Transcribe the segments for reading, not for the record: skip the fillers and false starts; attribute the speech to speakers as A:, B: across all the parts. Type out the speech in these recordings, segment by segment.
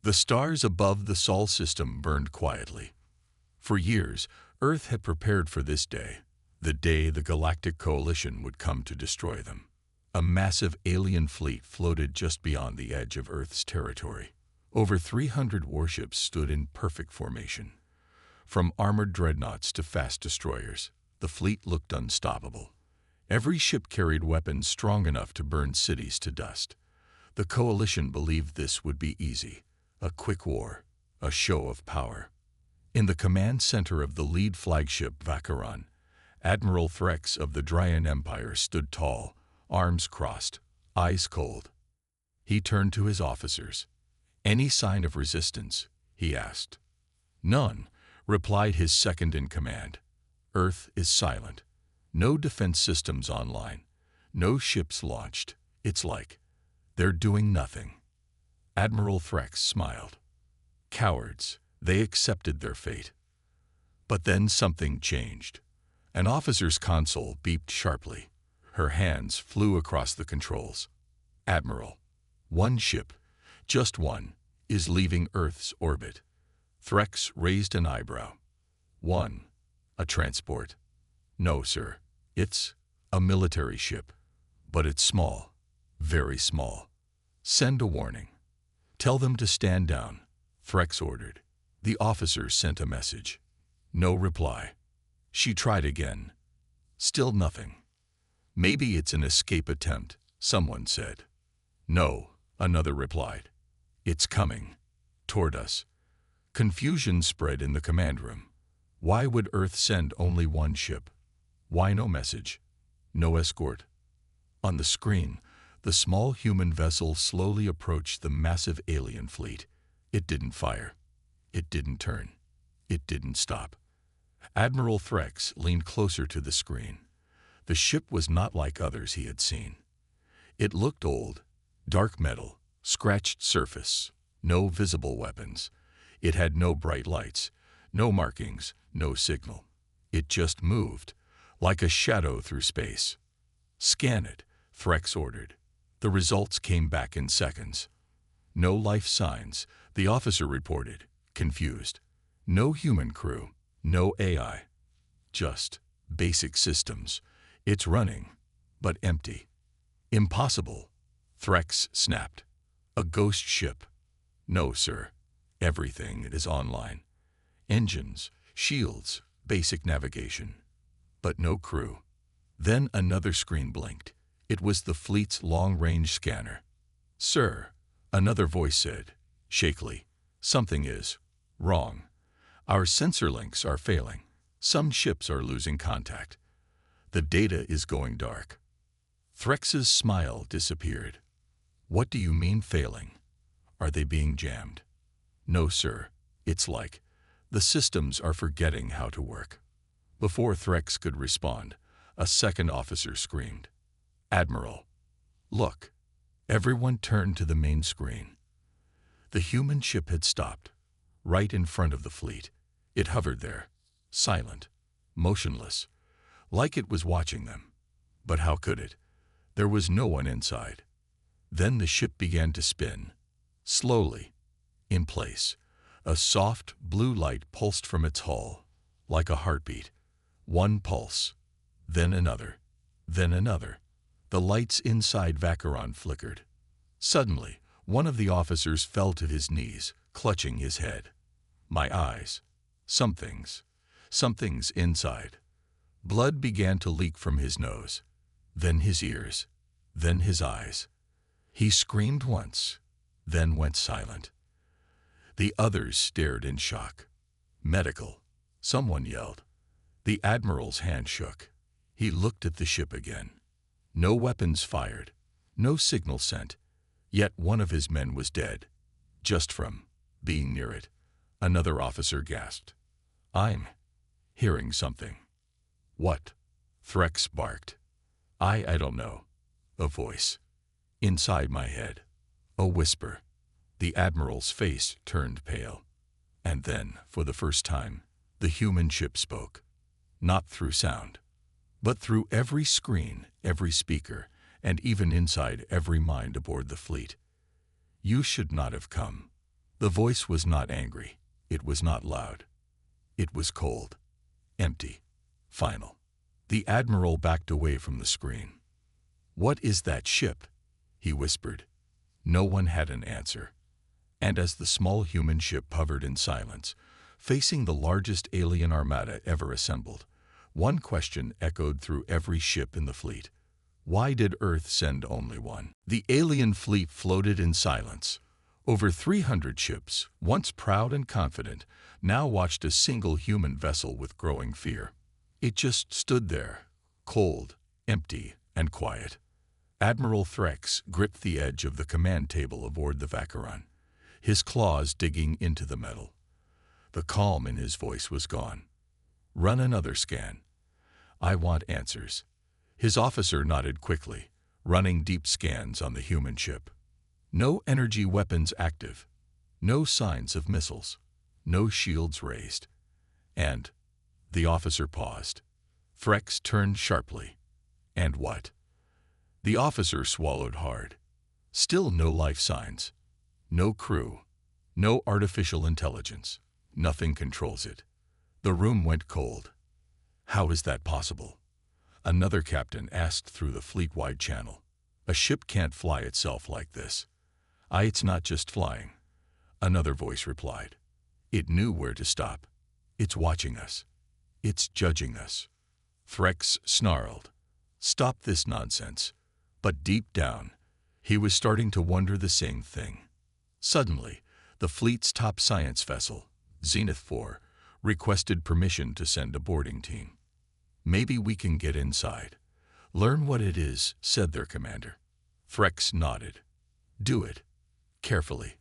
A: The stars above the Sol system burned quietly. For years, Earth had prepared for this day, the day the Galactic Coalition would come to destroy them. A massive alien fleet floated just beyond the edge of Earth's territory. Over 300 warships stood in perfect formation. From armored dreadnoughts to fast destroyers, the fleet looked unstoppable. Every ship carried weapons strong enough to burn cities to dust. The Coalition believed this would be easy, a quick war, a show of power. In the command center of the lead flagship Vacheron, Admiral Threx of the Dryan Empire stood tall, arms crossed, eyes cold. He turned to his officers. "Any sign of resistance?" he asked. "None," replied his second-in-command. "Earth is silent. No defense systems online. No ships launched. It's like they're doing nothing." Admiral Threx smiled. Cowards, they accepted their fate. But then something changed. An officer's console beeped sharply. Her hands flew across the controls. "Admiral, one ship, just one, is leaving Earth's orbit." Threx raised an eyebrow. "One? A transport?" "No, sir. It's a military ship. But it's small, very small. Send a warning. Tell them to stand down," Threx ordered. The officer sent a message. No reply. She tried again. Still nothing. "Maybe it's an escape attempt," someone said. "No," another replied. "It's coming. Toward us." Confusion spread in the command room. Why would Earth send only one ship? Why no message? No escort? On the screen, the small human vessel slowly approached the massive alien fleet. It didn't fire. It didn't turn. It didn't stop. Admiral Threx leaned closer to the screen. The ship was not like others he had seen. It looked old, dark metal, scratched surface, no visible weapons. It had no bright lights, no markings, no signal. It just moved, like a shadow through space. "Scan it," Threx ordered. The results came back in seconds. "No life signs," the officer reported, confused. "No human crew, no AI. Just basic systems. It's running, but empty." "Impossible," Threx snapped. "A ghost ship." "No, sir. Everything is online. Engines, shields, basic navigation. But no crew." Then another screen blinked. It was the fleet's long-range scanner. "Sir," another voice said, shakily, "something is wrong. Our sensor links are failing. Some ships are losing contact. The data is going dark." Threx's smile disappeared. "What do you mean failing? Are they being jammed?" "No, sir. It's like the systems are forgetting how to work." Before Threx could respond, a second officer screamed, "Admiral, look." Everyone turned to the main screen. The human ship had stopped, right in front of the fleet. It hovered there, silent, motionless, like it was watching them. But how could it? There was no one inside. Then the ship began to spin, slowly, in place. A soft, blue light pulsed from its hull, like a heartbeat. One pulse, then another, then another. The lights inside Vacheron flickered. Suddenly, one of the officers fell to his knees, clutching his head. "My eyes. Something's inside." Blood began to leak from his nose, then his ears, then his eyes. He screamed once, then went silent. The others stared in shock. "Medical," someone yelled. The Admiral's hand shook. He looked at the ship again. No weapons fired, no signal sent, yet one of his men was dead, just from being near it. Another officer gasped. "I'm hearing something." "What?" Threx barked. I don't know." A voice. Inside my head. A whisper. The Admiral's face turned pale. And then, for the first time, the human ship spoke. Not through sound, but through every screen, every speaker, and even inside every mind aboard the fleet. "You should not have come. The voice was not angry. It was not loud. It was cold, empty, final. The Admiral backed away from the screen. "What is that ship?" he whispered. No one had an answer. And as the small human ship hovered in silence, facing the largest alien armada ever assembled, one question echoed through every ship in the fleet. Why did Earth send only one? The alien fleet floated in silence. Over 300 ships, once proud and confident, now watched a single human vessel with growing fear. It just stood there, cold, empty, and quiet. Admiral Threx gripped the edge of the command table aboard the Vacheron, his claws digging into the metal. The calm in his voice was gone. "Run another scan. I want answers." His officer nodded quickly, running deep scans on the human ship. No energy weapons active, no signs of missiles, no shields raised. And the officer paused. Threx turned sharply. "And what?" The officer swallowed hard. Still no life signs. No crew. No artificial intelligence. Nothing controls it. The room went cold. "How is that possible?" Another captain asked through the fleet-wide channel. "A ship can't fly itself like this." It's not just flying," another voice replied. "It knew where to stop. It's watching us. It's judging us." Threx snarled. "Stop this nonsense." But deep down, he was starting to wonder the same thing. Suddenly, the fleet's top science vessel, Zenith 4, requested permission to send a boarding team. "Maybe we can get inside. Learn what it is," said their commander. Threx nodded. "Do it. Carefully.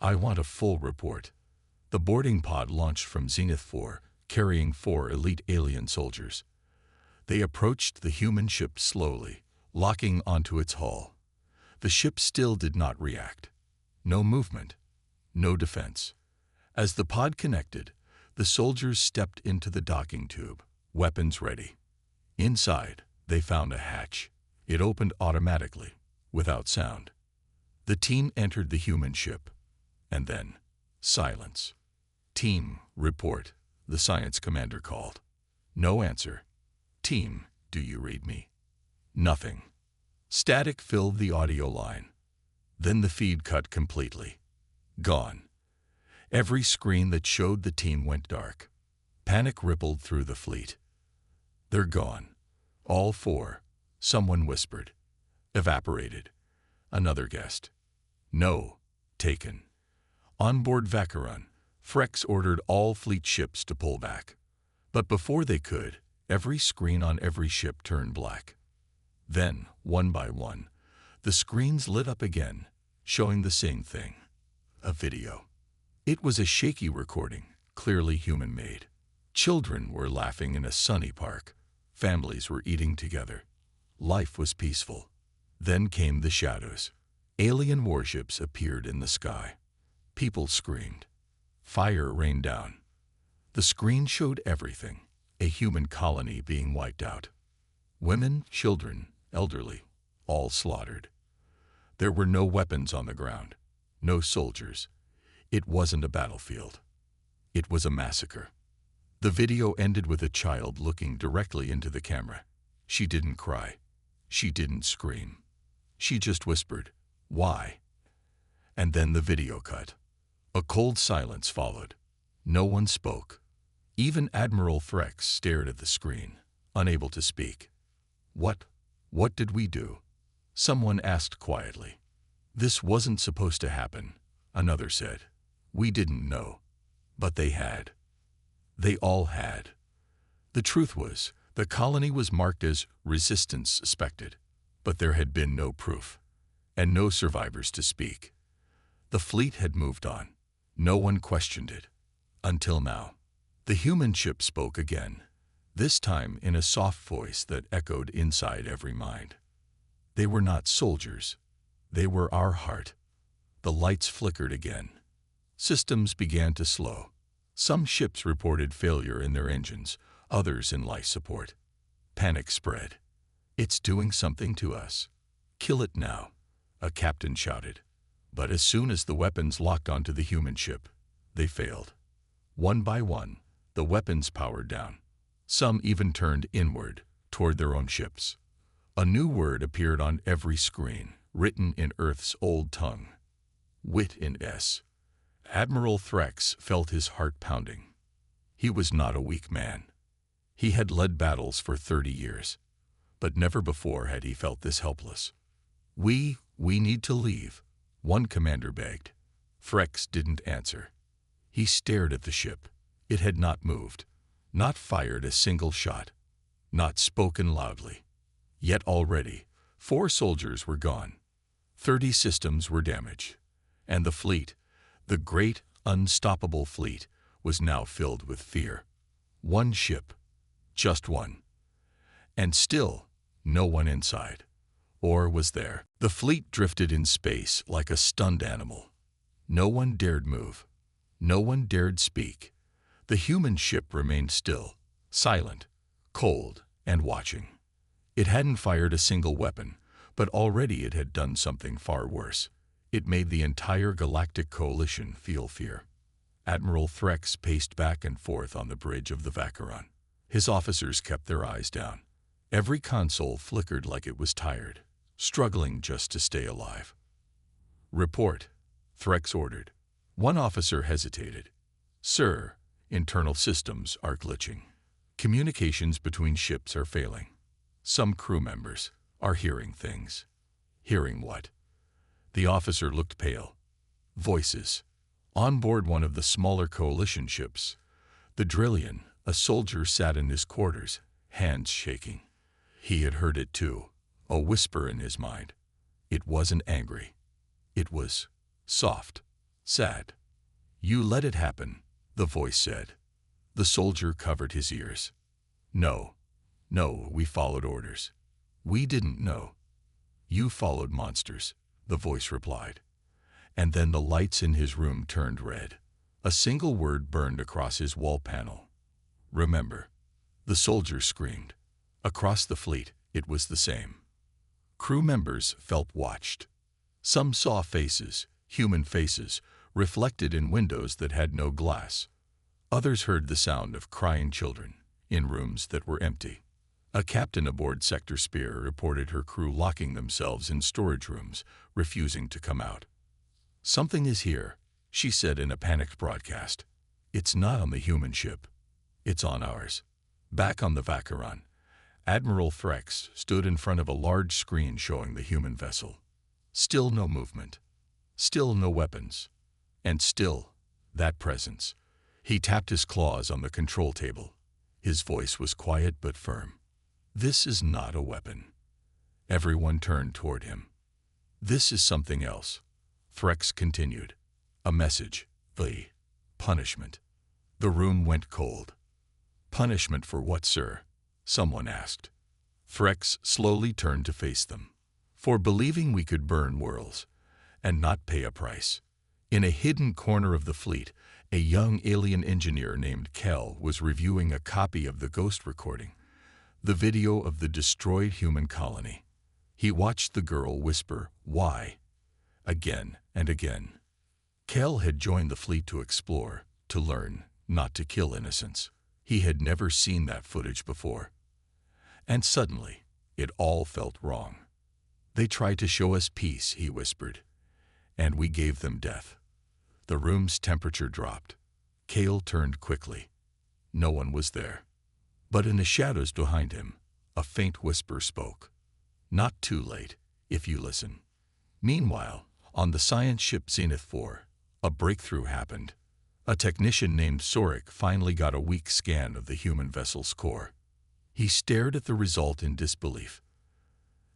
A: I want a full report." The boarding pod launched from Zenith 4, carrying 4 elite alien soldiers. They approached the human ship slowly, locking onto its hull. The ship still did not react. No movement. No defense. As the pod connected, the soldiers stepped into the docking tube, weapons ready. Inside, they found a hatch. It opened automatically, without sound. The team entered the human ship, and then silence. "Team, report," the science commander called. No answer. "Team, do you read me?" Nothing. Static filled the audio line. Then the feed cut completely. Gone. Every screen that showed the team went dark. Panic rippled through the fleet. "They're gone. All 4, someone whispered. "Evaporated." Another guessed. "No, taken." Onboard Vacheron, Threx ordered all fleet ships to pull back. But before they could, every screen on every ship turned black. Then, one by one, the screens lit up again, showing the same thing. A video. It was a shaky recording, clearly human-made. Children were laughing in a sunny park. Families were eating together. Life was peaceful. Then came the shadows. Alien warships appeared in the sky. People screamed. Fire rained down. The screen showed everything, a human colony being wiped out. Women, children, elderly, all slaughtered. There were no weapons on the ground, no soldiers. It wasn't a battlefield. It was a massacre. The video ended with a child looking directly into the camera. She didn't cry. She didn't scream. She just whispered, "Why?" And then the video cut. A cold silence followed. No one spoke. Even Admiral Threx stared at the screen, unable to speak. What did we do?" Someone asked quietly. "This wasn't supposed to happen," another said. "We didn't know." But they had. They all had. The truth was, the colony was marked as resistance suspected, but there had been no proof, and no survivors to speak. The fleet had moved on. No one questioned it. Until now. The human ship spoke again, this time in a soft voice that echoed inside every mind. They were not soldiers. They were our heart. The lights flickered again. Systems began to slow. Some ships reported failure in their engines, others in life support. Panic spread. "It's doing something to us. Kill it now," a captain shouted. But as soon as the weapons locked onto the human ship, they failed. One by one, the weapons powered down. Some even turned inward, toward their own ships. A new word appeared on every screen, written in Earth's old tongue. Wit in S. Admiral Threx felt his heart pounding. He was not a weak man. He had led battles for 30 years, but never before had he felt this helpless. We need to leave," one commander begged. Threx didn't answer. He stared at the ship. It had not moved, not fired a single shot, not spoken loudly. Yet already, 4 soldiers were gone. 30 systems were damaged. And the fleet, the great, unstoppable fleet, was now filled with fear. One ship, just one. And still, no one inside. Or was there? The fleet drifted in space like a stunned animal. No one dared move. No one dared speak. The human ship remained still, silent, cold, and watching. It hadn't fired a single weapon, but already it had done something far worse. It made the entire Galactic Coalition feel fear. Admiral Threx paced back and forth on the bridge of the Vacheron. His officers kept their eyes down. Every console flickered like it was tired, struggling just to stay alive. "Report," Threx ordered. One officer hesitated. "Sir, internal systems are glitching. Communications between ships are failing. Some crew members are hearing things." "Hearing what?" The officer looked pale. "Voices." On board one of the smaller coalition ships, the Drillian, a soldier sat in his quarters, hands shaking. He had heard it too, a whisper in his mind. It wasn't angry. It was soft, sad. "You let it happen," the voice said. The soldier covered his ears. No, we followed orders. We didn't know." "You followed monsters," the voice replied. And then the lights in his room turned red. A single word burned across his wall panel. "Remember." The soldier screamed. Across the fleet, it was the same. Crew members felt watched. Some saw faces, human faces, reflected in windows that had no glass. Others heard the sound of crying children in rooms that were empty. A captain aboard Sector Spear reported her crew locking themselves in storage rooms, refusing to come out. "Something is here," she said in a panicked broadcast. "It's not on the human ship. It's on ours." Back on the Vacheron, Admiral Threx stood in front of a large screen showing the human vessel. Still no movement. Still no weapons. And still that presence. He tapped his claws on the control table. His voice was quiet but firm. "This is not a weapon." Everyone turned toward him. "This is something else," Threx continued. "A message. The punishment." The room went cold. "Punishment for what, sir?" someone asked. Threx slowly turned to face them. "For believing we could burn worlds and not pay a price." In a hidden corner of the fleet, a young alien engineer named Kel was reviewing a copy of the ghost recording, the video of the destroyed human colony. He watched the girl whisper, "Why?" again and again. Kel had joined the fleet to explore, to learn, not to kill innocents. He had never seen that footage before. And suddenly, it all felt wrong. "They tried to show us peace," he whispered, "and we gave them death." The room's temperature dropped. Cale turned quickly. No one was there. But in the shadows behind him, a faint whisper spoke. "Not too late, if you listen." Meanwhile, on the science ship Zenith 4, a breakthrough happened. A technician named Sorik finally got a weak scan of the human vessel's core. He stared at the result in disbelief.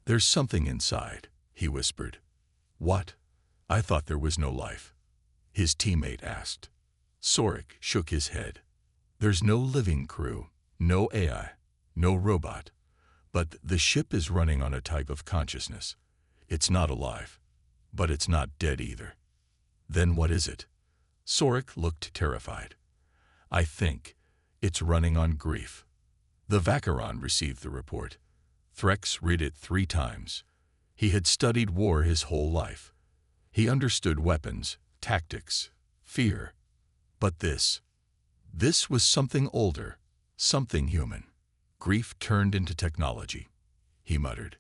A: "There's something inside," he whispered. "What?" "I thought there was no life," his teammate asked. Sorik shook his head. "There's no living crew, no AI, no robot. But the ship is running on a type of consciousness. It's not alive, but it's not dead either." "Then what is it?" Sorik looked terrified. "I think it's running on grief." The Vacheron received the report. Threx read it 3 times. He had studied war his whole life. He understood weapons, tactics, fear. But this was something older, something human. Grief turned into technology, he muttered.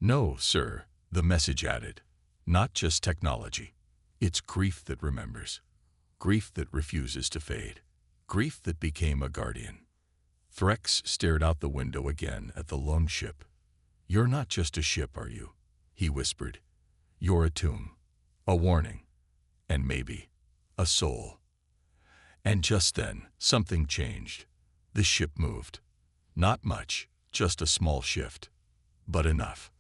A: No, sir, the message added. Not just technology. It's grief that remembers. Grief that refuses to fade. Grief that became a guardian. Threx stared out the window again at the lone ship. You're not just a ship, are you? He whispered. You're a tomb, a warning, and maybe a soul. And just then, something changed. The ship moved. Not much, just a small shift. But enough.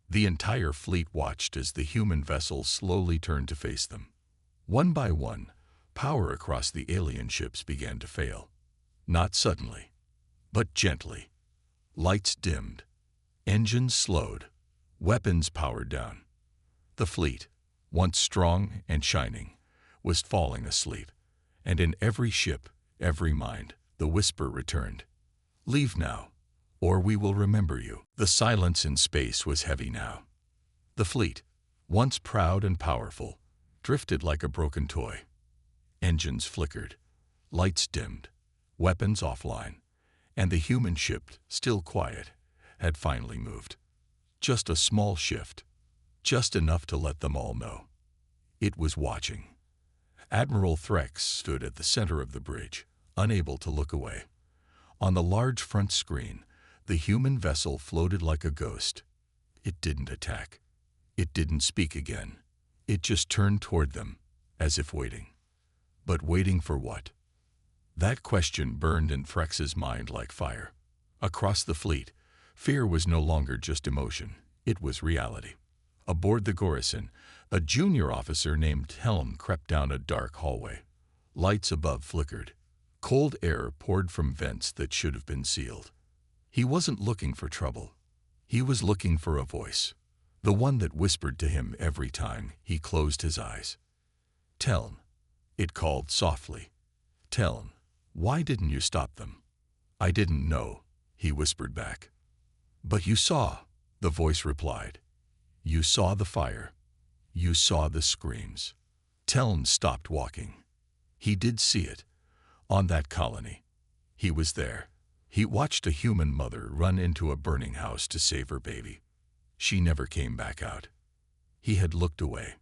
A: The entire fleet watched as the human vessel slowly turned to face them. One by one, power across the alien ships began to fail. Not suddenly, but gently. Lights dimmed. Engines slowed. Weapons powered down. The fleet, once strong and shining, was falling asleep. And in every ship, every mind, the whisper returned. Leave now, or we will remember you. The silence in space was heavy now. The fleet, once proud and powerful, drifted like a broken toy. Engines flickered, lights dimmed, weapons offline, and the human ship, still quiet, had finally moved. Just a small shift, just enough to let them all know. It was watching. Admiral Threx stood at the center of the bridge, unable to look away. On the large front screen, the human vessel floated like a ghost. It didn't attack. It didn't speak again. It just turned toward them, as if waiting. But waiting for what? That question burned in Threx's mind like fire. Across the fleet, fear was no longer just emotion. It was reality. Aboard the Gorison, a junior officer named Helm crept down a dark hallway. Lights above flickered. Cold air poured from vents that should have been sealed. He wasn't looking for trouble. He was looking for a voice, the one that whispered to him every time he closed his eyes. Teln, it called softly. Teln, why didn't you stop them? I didn't know, he whispered back. But you saw, the voice replied. You saw the fire. You saw the screams. Teln stopped walking. He did see it. On that colony. He was there. He watched a human mother run into a burning house to save her baby. She never came back out. He had looked away.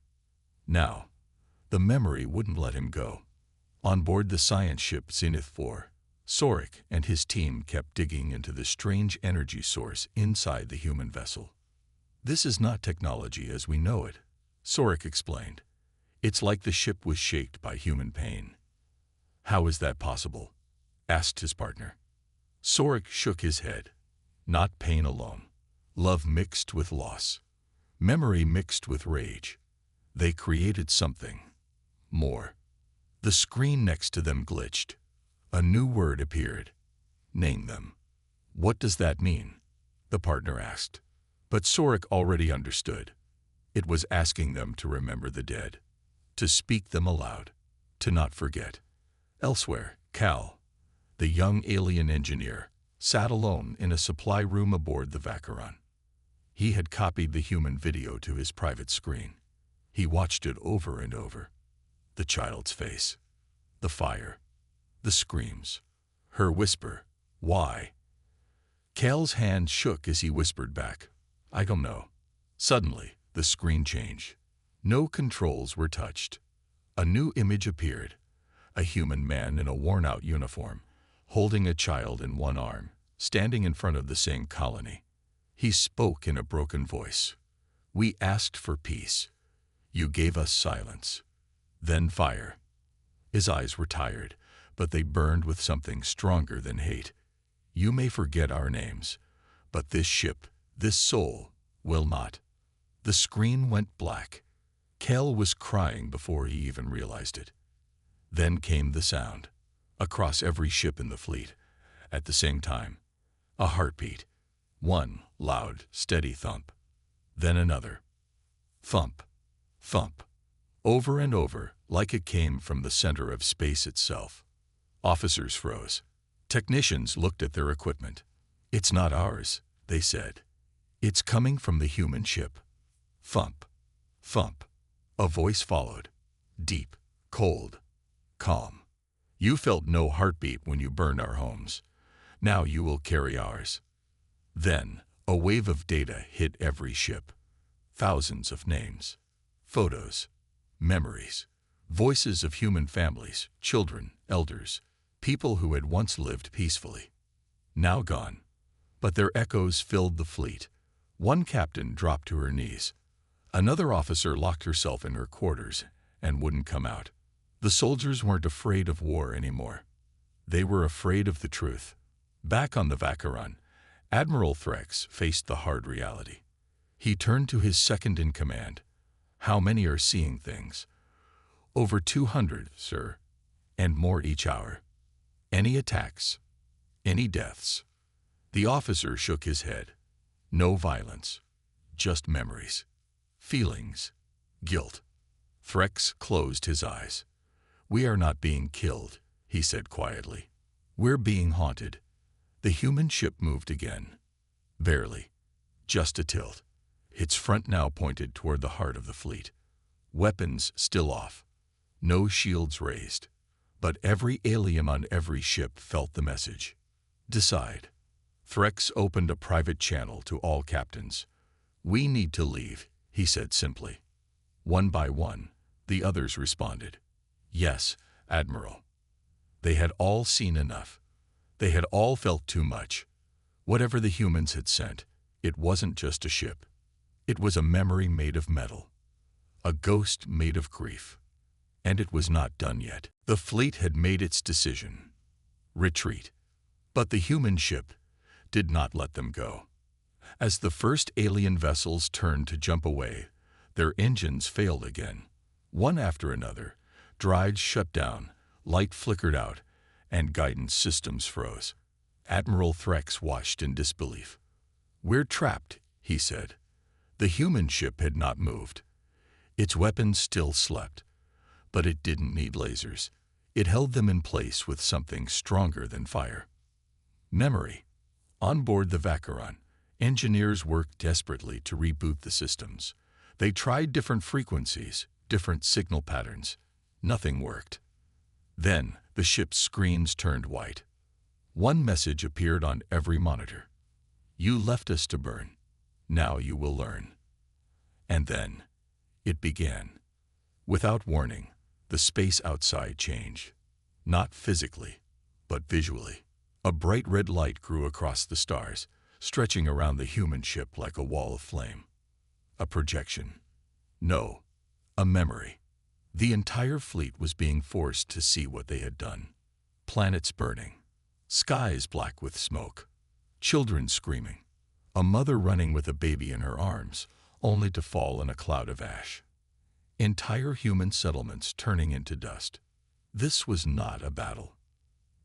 A: Now, the memory wouldn't let him go. On board the science ship Zenith 4, Sorik and his team kept digging into the strange energy source inside the human vessel. This is not technology as we know it, Sorik explained. It's like the ship was shaped by human pain. How is that possible? Asked his partner. Sorik shook his head. Not pain alone. Love mixed with loss. Memory mixed with rage. They created something. More. The screen next to them glitched. A new word appeared. Name them. What does that mean? The partner asked. But Sorik already understood. It was asking them to remember the dead. To speak them aloud. To not forget. Elsewhere, Cal, the young alien engineer, sat alone in a supply room aboard the Vacheron. He had copied the human video to his private screen. He watched it over and over. The child's face. The fire. The screams. Her whisper. Why? Cal's hand shook as he whispered back. I don't know. Suddenly, the screen changed. No controls were touched. A new image appeared. A human man in a worn-out uniform, holding a child in one arm, standing in front of the same colony. He spoke in a broken voice. We asked for peace. You gave us silence. Then fire. His eyes were tired, but they burned with something stronger than hate. You may forget our names, but this ship, this soul, will not. The screen went black. Kel was crying before he even realized it. Then came the sound, across every ship in the fleet, at the same time. A heartbeat. One loud, steady thump. Then another. Thump. Thump. Over and over, like it came from the center of space itself. Officers froze. Technicians looked at their equipment. It's not ours, they said. It's coming from the human ship. Thump. Thump. A voice followed, deep, cold, calm. You felt no heartbeat when you burned our homes. Now you will carry ours. Then, a wave of data hit every ship. Thousands of names, photos, memories, voices of human families, children, elders, people who had once lived peacefully. Now gone, but their echoes filled the fleet. One captain dropped to her knees. Another officer locked herself in her quarters and wouldn't come out. The soldiers weren't afraid of war anymore. They were afraid of the truth. Back on the Vacheron, Admiral Threx faced the hard reality. He turned to his second-in-command. How many are seeing things? Over 200, sir, and more each hour. Any attacks? Any deaths? The officer shook his head. No violence, just memories, feelings, guilt. Threx closed his eyes. We are not being killed, he said quietly. We're being haunted. The human ship moved again. Barely. Just a tilt. Its front now pointed toward the heart of the fleet. Weapons still off. No shields raised. But every alien on every ship felt the message. Decide. Threx opened a private channel to all captains. We need to leave, he said simply. One by one, the others responded. Yes, Admiral. They had all seen enough. They had all felt too much. Whatever the humans had sent, it wasn't just a ship. It was a memory made of metal. A ghost made of grief. And it was not done yet. The fleet had made its decision. Retreat. But the human ship did not let them go. As the first alien vessels turned to jump away, their engines failed again. One after another, drives shut down, light flickered out, and guidance systems froze. Admiral Threx watched in disbelief. We're trapped, he said. The human ship had not moved. Its weapons still slept, but it didn't need lasers. It held them in place with something stronger than fire. Memory. On board the Vacheron, engineers worked desperately to reboot the systems. They tried different frequencies, different signal patterns. Nothing worked. Then, the ship's screens turned white. One message appeared on every monitor. You left us to burn. Now you will learn. And then, it began. Without warning, the space outside changed. Not physically, but visually. A bright red light grew across the stars, stretching around the human ship like a wall of flame. A projection. No, a memory. The entire fleet was being forced to see what they had done. Planets burning. Skies black with smoke. Children screaming. A mother running with a baby in her arms, only to fall in a cloud of ash. Entire human settlements turning into dust. This was not a battle.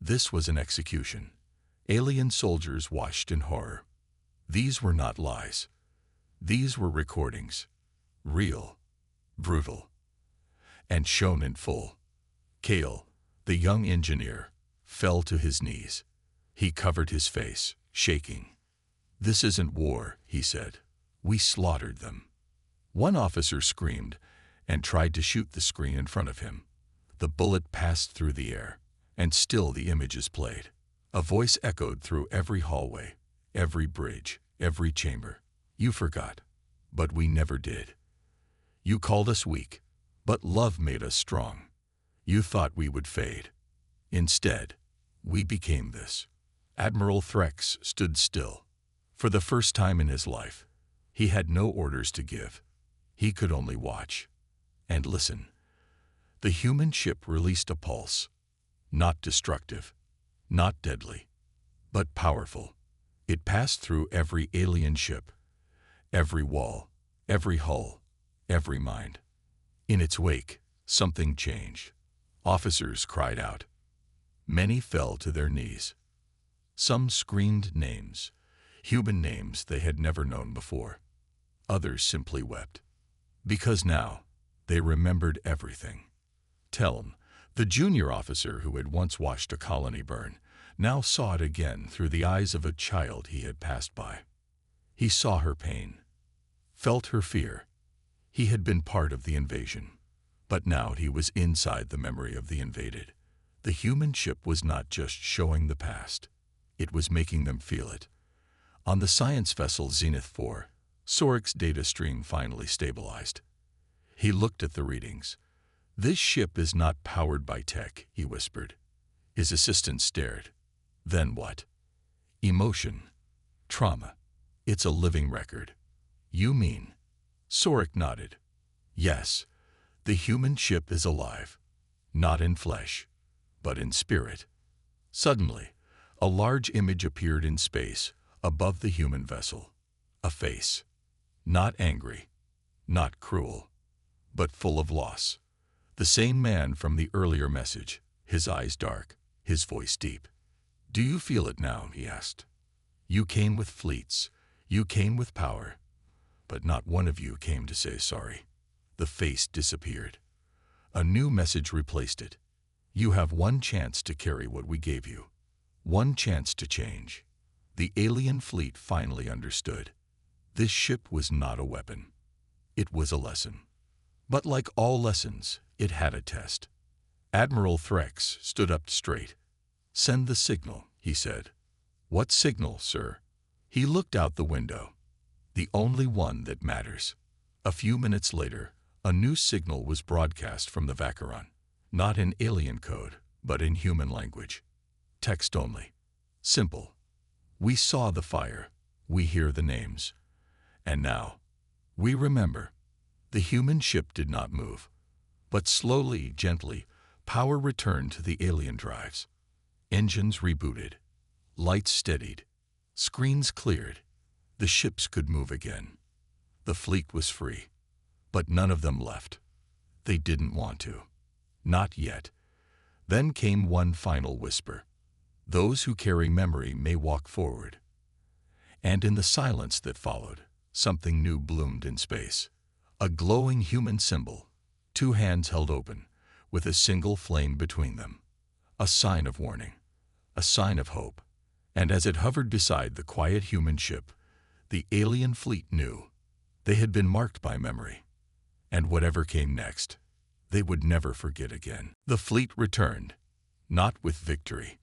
A: This was an execution. Alien soldiers watched in horror. These were not lies. These were recordings. Real. Brutal. And shown in full. Kale, the young engineer, fell to his knees. He covered his face, shaking. This isn't war, he said. We slaughtered them. One officer screamed and tried to shoot the screen in front of him. The bullet passed through the air, and still the images played. A voice echoed through every hallway, every bridge, every chamber. You forgot, but we never did. You called us weak, but love made us strong. You thought we would fade. Instead, we became this. Admiral Threx stood still. For the first time in his life, he had no orders to give. He could only watch and listen. The human ship released a pulse. Not destructive, not deadly, but powerful. It passed through every alien ship, every wall, every hull, every mind. In its wake, something changed. Officers cried out. Many fell to their knees. Some screamed names, human names they had never known before. Others simply wept. Because now, they remembered everything. Telm, the junior officer who had once watched a colony burn, now saw it again through the eyes of a child he had passed by. He saw her pain, felt her fear. He had been part of the invasion, but now he was inside the memory of the invaded. The human ship was not just showing the past, it was making them feel it. On the science vessel Zenith 4, Sorik's data stream finally stabilized. He looked at the readings. "This ship is not powered by tech," he whispered. His assistant stared. "Then what?" "Emotion. Trauma. It's a living record." "You mean?" Sorik nodded. "Yes, the human ship is alive. Not in flesh, but in spirit." Suddenly, a large image appeared in space above the human vessel. A face. Not angry, not cruel, but full of loss. The same man from the earlier message, his eyes dark, his voice deep. "Do you feel it now?" he asked. "You came with fleets, you came with power, but not one of you came to say sorry." The face disappeared. A new message replaced it. "You have one chance to carry what we gave you. One chance to change." The alien fleet finally understood. This ship was not a weapon. It was a lesson. But like all lessons, it had a test. Admiral Threx stood up straight. "Send the signal," he said. "What signal, sir?" He looked out the window. "The only one that matters." A few minutes later, a new signal was broadcast from the Vacheron, not in alien code, but in human language. Text only. Simple. "We saw the fire. We hear the names. And now, we remember." The human ship did not move. But slowly, gently, power returned to the alien drives. Engines rebooted. Lights steadied. Screens cleared. The ships could move again. The fleet was free. But none of them left. They didn't want to. Not yet. Then came one final whisper. "Those who carry memory may walk forward." And in the silence that followed, something new bloomed in space. A glowing human symbol, two hands held open, with a single flame between them. A sign of warning, a sign of hope. And as it hovered beside the quiet human ship, the alien fleet knew they had been marked by memory. And whatever came next, they would never forget again. The fleet returned, not with victory,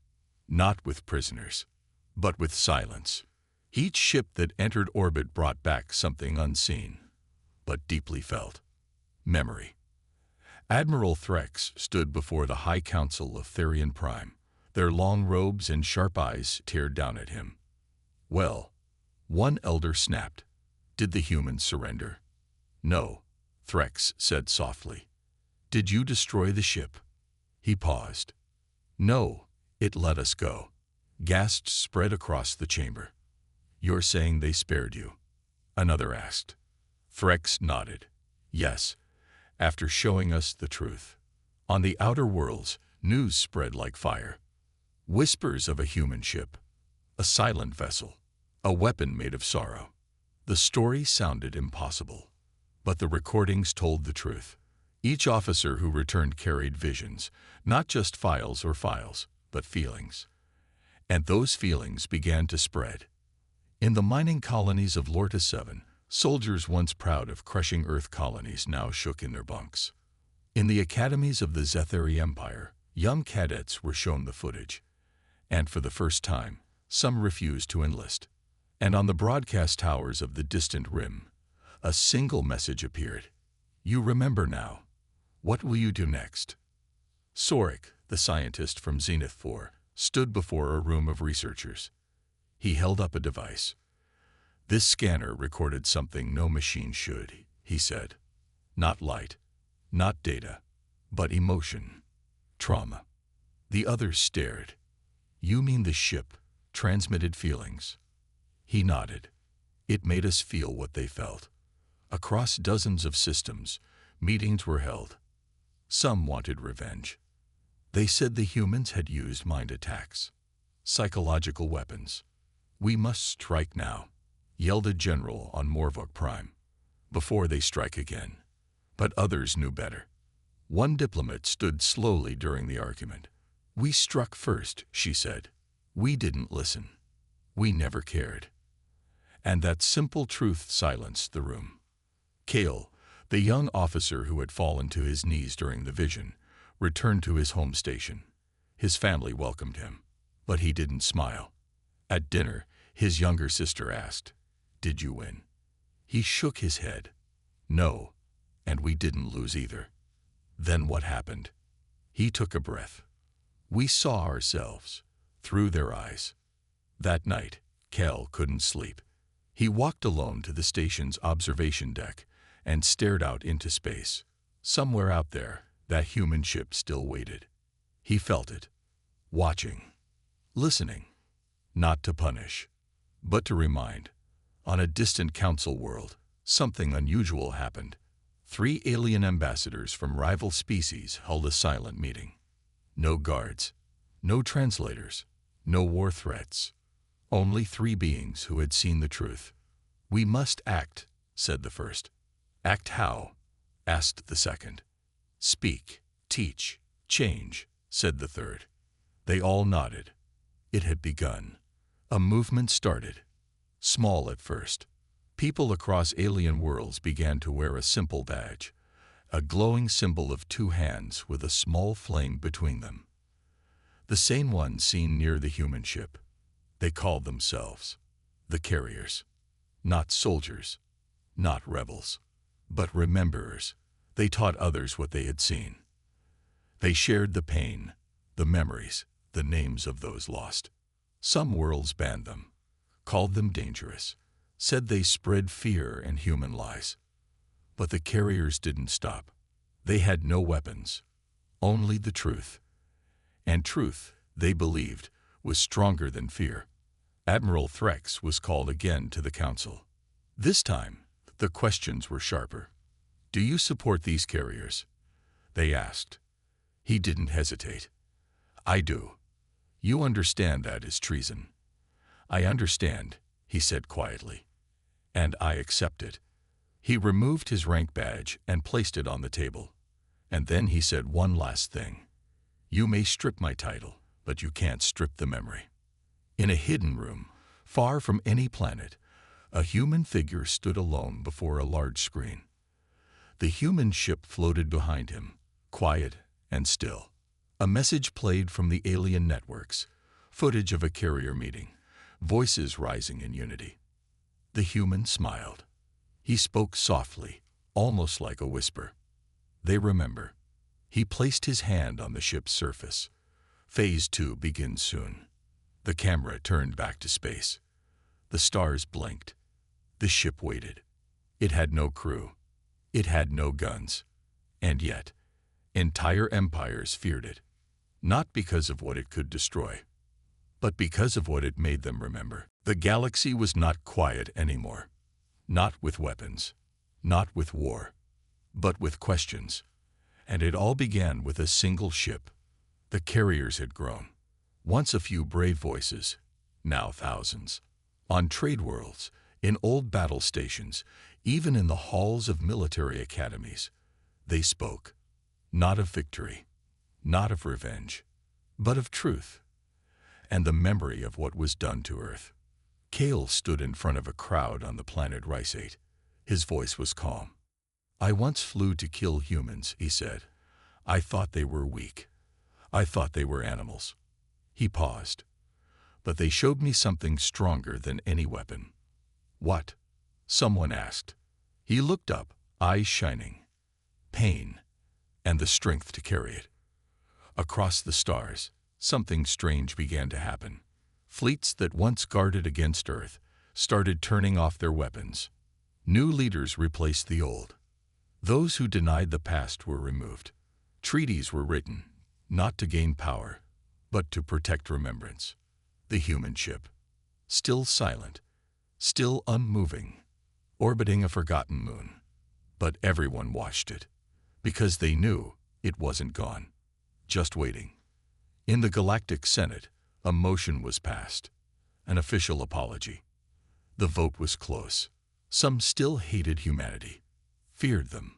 A: not with prisoners, but with silence. Each ship that entered orbit brought back something unseen, but deeply felt. Memory. Admiral Threx stood before the High Council of Therian Prime, their long robes and sharp eyes stared down at him. "Well," one elder snapped, "did the humans surrender?" "No," Threx said softly. "Did you destroy the ship?" He paused. "No, it let us go." Gasps spread across the chamber. "You're saying they spared you?" another asked. Threx nodded. "Yes, after showing us the truth." On the outer worlds, news spread like fire. Whispers of a human ship, a silent vessel, a weapon made of sorrow. The story sounded impossible, but the recordings told the truth. Each officer who returned carried visions, not just files, but feelings. And those feelings began to spread. In the mining colonies of Lorta 7, soldiers once proud of crushing Earth colonies now shook in their bunks. In the academies of the Zetheri Empire, young cadets were shown the footage. And for the first time, some refused to enlist. And on the broadcast towers of the distant rim, a single message appeared. "You remember now. What will you do next?" Sorik, the scientist from Zenith 4, stood before a room of researchers. He held up a device. "This scanner recorded something no machine should," he said. "Not light, not data, but emotion, trauma." The others stared. "You mean the ship transmitted feelings?" He nodded. "It made us feel what they felt." Across dozens of systems, meetings were held. Some wanted revenge. They said the humans had used mind attacks, psychological weapons. "We must strike now," yelled a general on Morvok Prime, "before they strike again." But others knew better. One diplomat stood slowly during the argument. "We struck first," she said. "We didn't listen. We never cared." And that simple truth silenced the room. Kale, The young officer who had fallen to his knees during the vision returned to his home station. His family welcomed him, but he didn't smile. At dinner, his younger sister asked, "Did you win?" He shook his head. "No, and we didn't lose either." Then what happened? He took a breath. We saw ourselves through their eyes. That night, Kel couldn't sleep. He walked alone to the station's observation deck and stared out into space. Somewhere out there, that human ship still waited. He felt it, watching, listening, not to punish, but to remind. On a distant council world, something unusual happened. 3 alien ambassadors from rival species held a silent meeting. No guards, no translators, no war threats. Only 3 beings who had seen the truth. "We must act," said the first. "Act how?" asked the second. "Speak, teach, change," said the third. They all nodded. It had begun. A movement started. Small at first. People across alien worlds began to wear a simple badge, a glowing symbol of 2 hands with a small flame between them. The same one seen near the human ship. They called themselves the carriers. Not soldiers, not rebels, but rememberers. They taught others what they had seen. They shared the pain, the memories, the names of those lost. Some worlds banned them, called them dangerous, said they spread fear and human lies. But the carriers didn't stop. They had no weapons, only the truth. And truth, they believed, was stronger than fear. Admiral Threx was called again to the council. This time, the questions were sharper. "Do you support these carriers?" they asked. He didn't hesitate. "I do. You understand that is treason." "I understand," he said quietly. "And I accept it." He removed his rank badge and placed it on the table. And then he said one last thing. "You may strip my title, but you can't strip the memory." In a hidden room, far from any planet, a human figure stood alone before a large screen. The human ship floated behind him, quiet and still. A message played from the alien networks, footage of a carrier meeting, voices rising in unity. The human smiled. He spoke softly, almost like a whisper. "They remember." He placed his hand on the ship's surface. "Phase 2 begins soon." The camera turned back to space. The stars blinked. The ship waited. It had no crew. It had no guns. And yet, entire empires feared it. Not because of what it could destroy, but because of what it made them remember. The galaxy was not quiet anymore. Not with weapons. Not with war. But with questions. And it all began with a single ship. The carriers had grown. Once a few brave voices, now thousands. On trade worlds, in old battle stations, even in the halls of military academies, they spoke. Not of victory, not of revenge, but of truth, and the memory of what was done to Earth. Kale stood in front of a crowd on the planet Rysate. His voice was calm. "I once flew to kill humans," he said. "I thought they were weak. I thought they were animals." He paused. "But they showed me something stronger than any weapon." "What?" someone asked. He looked up, eyes shining. "Pain, and the strength to carry it." Across the stars, something strange began to happen. Fleets that once guarded against Earth started turning off their weapons. New leaders replaced the old. Those who denied the past were removed. Treaties were written, not to gain power, but to protect remembrance. The human ship, still silent, still unmoving, orbiting a forgotten moon. But everyone watched it, because they knew it wasn't gone, just waiting. In the Galactic Senate, a motion was passed, an official apology. The vote was close. Some still hated humanity, feared them,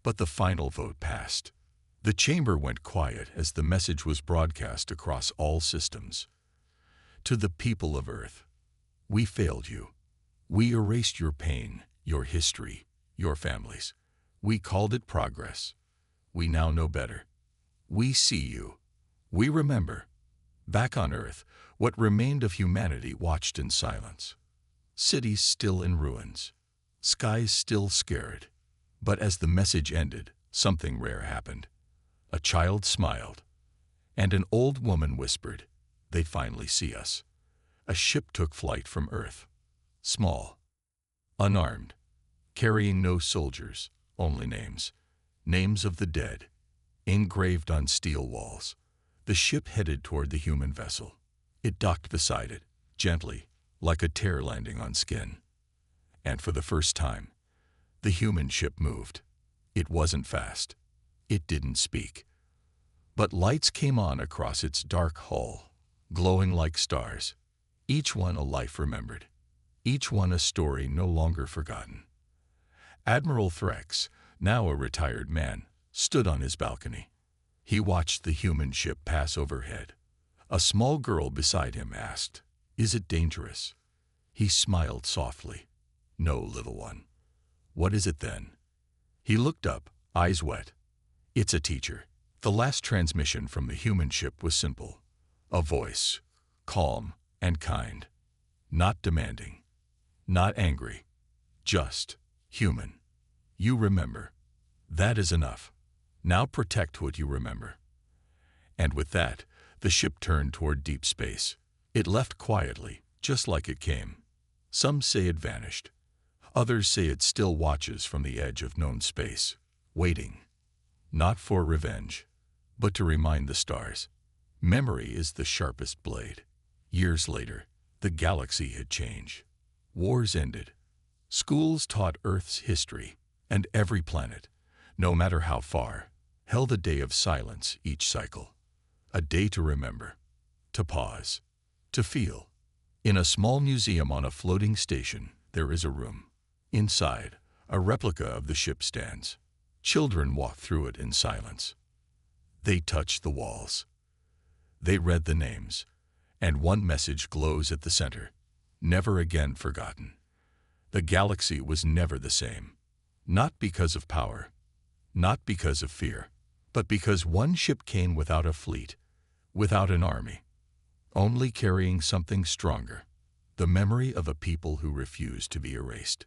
A: but the final vote passed. The chamber went quiet as the message was broadcast across all systems. To the people of Earth, we failed you. We erased your pain, your history, your families. We called it progress. We now know better. We see you. We remember. Back on Earth, what remained of humanity watched in silence. Cities still in ruins. Skies still scared. But as the message ended, something rare happened. A child smiled, and an old woman whispered, "They finally see us." A ship took flight from Earth. Small, unarmed, carrying no soldiers, only names. Names of the dead, engraved on steel walls. The ship headed toward the human vessel. It docked beside it, gently, like a tear landing on skin. And for the first time, the human ship moved. It wasn't fast. It didn't speak. But lights came on across its dark hull, glowing like stars. Each one a life remembered. Each one a story no longer forgotten. Admiral Threx, now a retired man, stood on his balcony. He watched the human ship pass overhead. A small girl beside him asked, "Is it dangerous?" He smiled softly. "No, little one." "What is it then?" He looked up, eyes wet. "It's a teacher." The last transmission from the human ship was simple. A voice, calm and kind. Not demanding. Not angry. Just human. "You remember. That is enough. Now protect what you remember." And with that, the ship turned toward deep space. It left quietly, just like it came. Some say it vanished. Others say it still watches from the edge of known space, waiting. Not for revenge, but to remind the stars. Memory is the sharpest blade. Years later, the galaxy had changed. Wars ended. Schools taught Earth's history, and every planet, no matter how far, held a day of silence each cycle. A day to remember, to pause, to feel. In a small museum on a floating station, there is a room. Inside, a replica of the ship stands. Children walk through it in silence. They touch the walls. They read the names, and one message glows at the center: never again forgotten. The galaxy was never the same. Not because of power, not because of fear, but because one ship came without a fleet, without an army, only carrying something stronger, the memory of a people who refused to be erased.